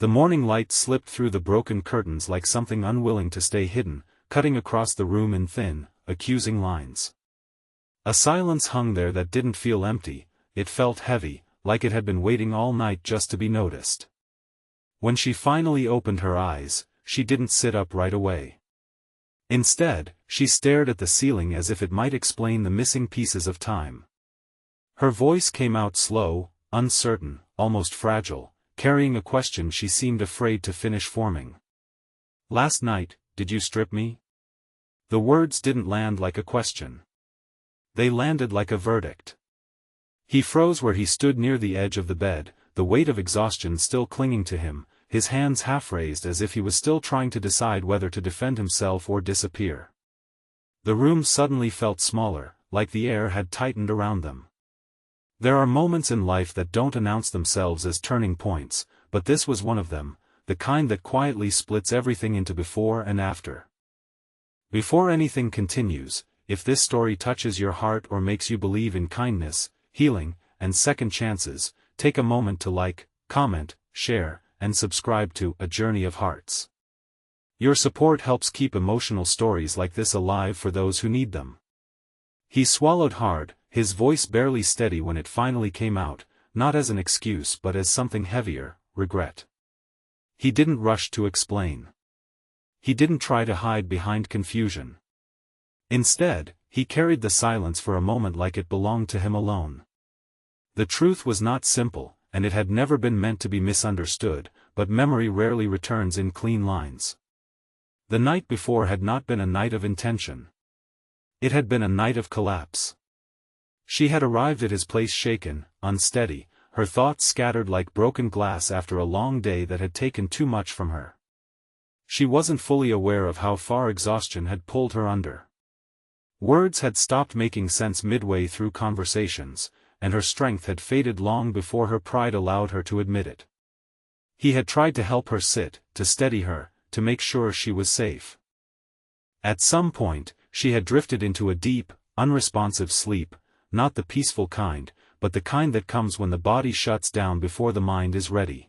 The morning light slipped through the broken curtains like something unwilling to stay hidden, cutting across the room in thin, accusing lines. A silence hung there that didn't feel empty, it felt heavy, like it had been waiting all night just to be noticed. When she finally opened her eyes, she didn't sit up right away. Instead, she stared at the ceiling as if it might explain the missing pieces of time. Her voice came out slow, uncertain, almost fragile, carrying a question she seemed afraid to finish forming. "Last night, did you strip me?" The words didn't land like a question. They landed like a verdict. He froze where he stood near the edge of the bed, the weight of exhaustion still clinging to him, his hands half raised as if he was still trying to decide whether to defend himself or disappear. The room suddenly felt smaller, like the air had tightened around them. There are moments in life that don't announce themselves as turning points, but this was one of them, the kind that quietly splits everything into before and after. Before anything continues, if this story touches your heart or makes you believe in kindness, healing, and second chances, take a moment to like, comment, share, and subscribe to A Journey of Hearts. Your support helps keep emotional stories like this alive for those who need them. He swallowed hard, his voice barely steady when it finally came out, not as an excuse but as something heavier, regret. He didn't rush to explain. He didn't try to hide behind confusion. Instead, he carried the silence for a moment like it belonged to him alone. The truth was not simple, and it had never been meant to be misunderstood, but memory rarely returns in clean lines. The night before had not been a night of intention. It had been a night of collapse. She had arrived at his place shaken, unsteady, her thoughts scattered like broken glass after a long day that had taken too much from her. She wasn't fully aware of how far exhaustion had pulled her under. Words had stopped making sense midway through conversations, and her strength had faded long before her pride allowed her to admit it. He had tried to help her sit, to steady her, to make sure she was safe. At some point, she had drifted into a deep, unresponsive sleep, not the peaceful kind, but the kind that comes when the body shuts down before the mind is ready.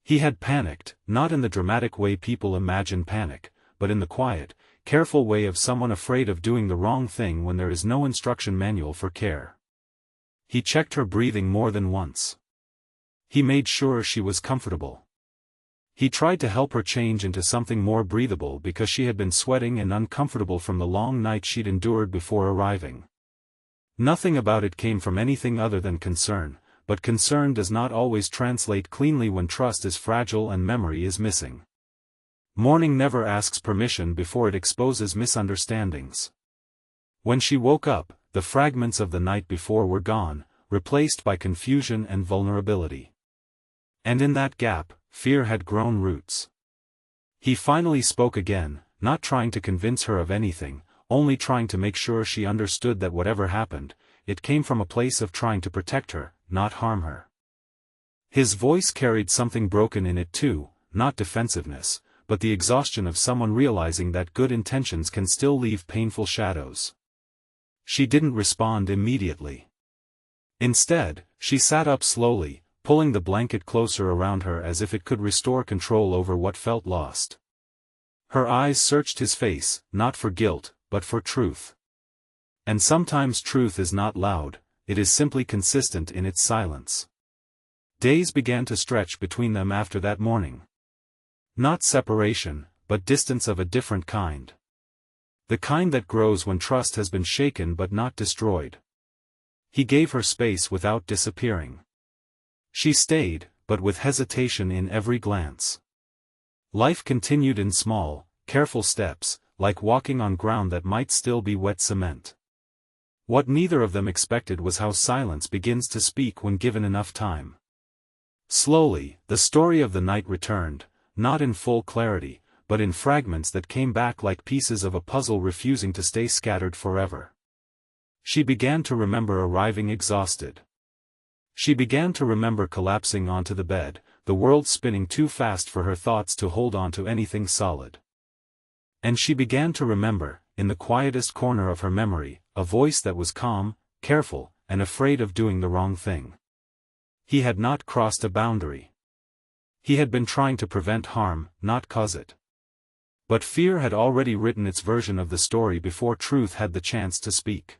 He had panicked, not in the dramatic way people imagine panic, but in the quiet, careful way of someone afraid of doing the wrong thing when there is no instruction manual for care. He checked her breathing more than once. He made sure she was comfortable. He tried to help her change into something more breathable because she had been sweating and uncomfortable from the long night she'd endured before arriving. Nothing about it came from anything other than concern, but concern does not always translate cleanly when trust is fragile and memory is missing. Morning never asks permission before it exposes misunderstandings. When she woke up, the fragments of the night before were gone, replaced by confusion and vulnerability. And in that gap, fear had grown roots. He finally spoke again, not trying to convince her of anything, only trying to make sure she understood that whatever happened, it came from a place of trying to protect her, not harm her. His voice carried something broken in it too, not defensiveness, but the exhaustion of someone realizing that good intentions can still leave painful shadows. She didn't respond immediately. Instead, she sat up slowly, pulling the blanket closer around her as if it could restore control over what felt lost. Her eyes searched his face, not for guilt, but for truth. And sometimes truth is not loud, it is simply consistent in its silence. Days began to stretch between them after that morning. Not separation, but distance of a different kind. The kind that grows when trust has been shaken but not destroyed. He gave her space without disappearing. She stayed, but with hesitation in every glance. Life continued in small, careful steps, like walking on ground that might still be wet cement. What neither of them expected was how silence begins to speak when given enough time. Slowly, the story of the night returned, not in full clarity, but in fragments that came back like pieces of a puzzle refusing to stay scattered forever. She began to remember arriving exhausted. She began to remember collapsing onto the bed, the world spinning too fast for her thoughts to hold on to anything solid. And she began to remember, in the quietest corner of her memory, a voice that was calm, careful, and afraid of doing the wrong thing. He had not crossed a boundary. He had been trying to prevent harm, not cause it. But fear had already written its version of the story before truth had the chance to speak.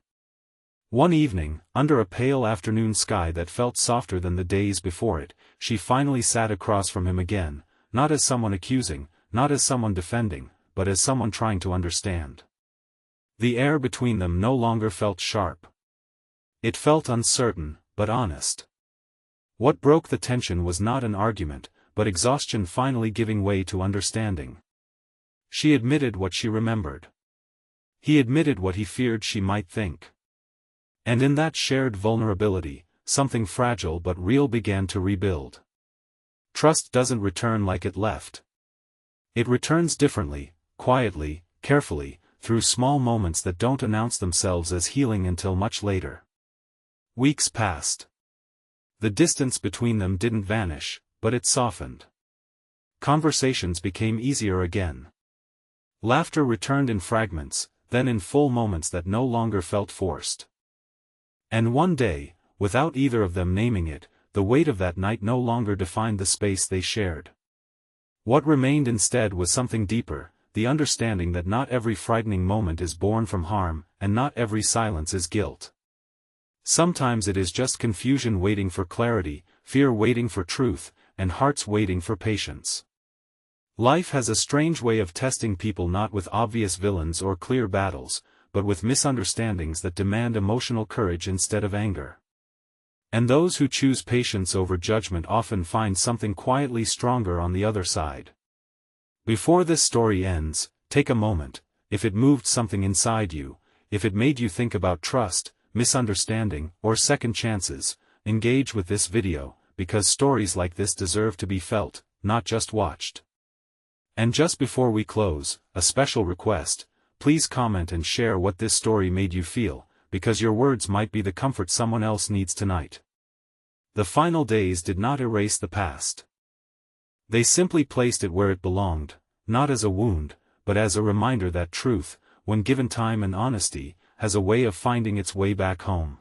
One evening, under a pale afternoon sky that felt softer than the days before it, she finally sat across from him again, not as someone accusing, not as someone defending, but as someone trying to understand. The air between them no longer felt sharp. It felt uncertain, but honest. What broke the tension was not an argument, but exhaustion finally giving way to understanding. She admitted what she remembered. He admitted what he feared she might think. And in that shared vulnerability, something fragile but real began to rebuild. Trust doesn't return like it left. It returns differently, quietly, carefully, through small moments that don't announce themselves as healing until much later. Weeks passed. The distance between them didn't vanish, but it softened. Conversations became easier again. Laughter returned in fragments, then in full moments that no longer felt forced. And one day, without either of them naming it, the weight of that night no longer defined the space they shared. What remained instead was something deeper, the understanding that not every frightening moment is born from harm, and not every silence is guilt. Sometimes it is just confusion waiting for clarity, fear waiting for truth, and hearts waiting for patience. Life has a strange way of testing people, not with obvious villains or clear battles, but with misunderstandings that demand emotional courage instead of anger. And those who choose patience over judgment often find something quietly stronger on the other side. Before this story ends, take a moment. If it moved something inside you, if it made you think about trust, misunderstanding, or second chances, engage with this video, because stories like this deserve to be felt, not just watched. And just before we close, a special request: please comment and share what this story made you feel, because your words might be the comfort someone else needs tonight. The final days did not erase the past. They simply placed it where it belonged, not as a wound, but as a reminder that truth, when given time and honesty, has a way of finding its way back home.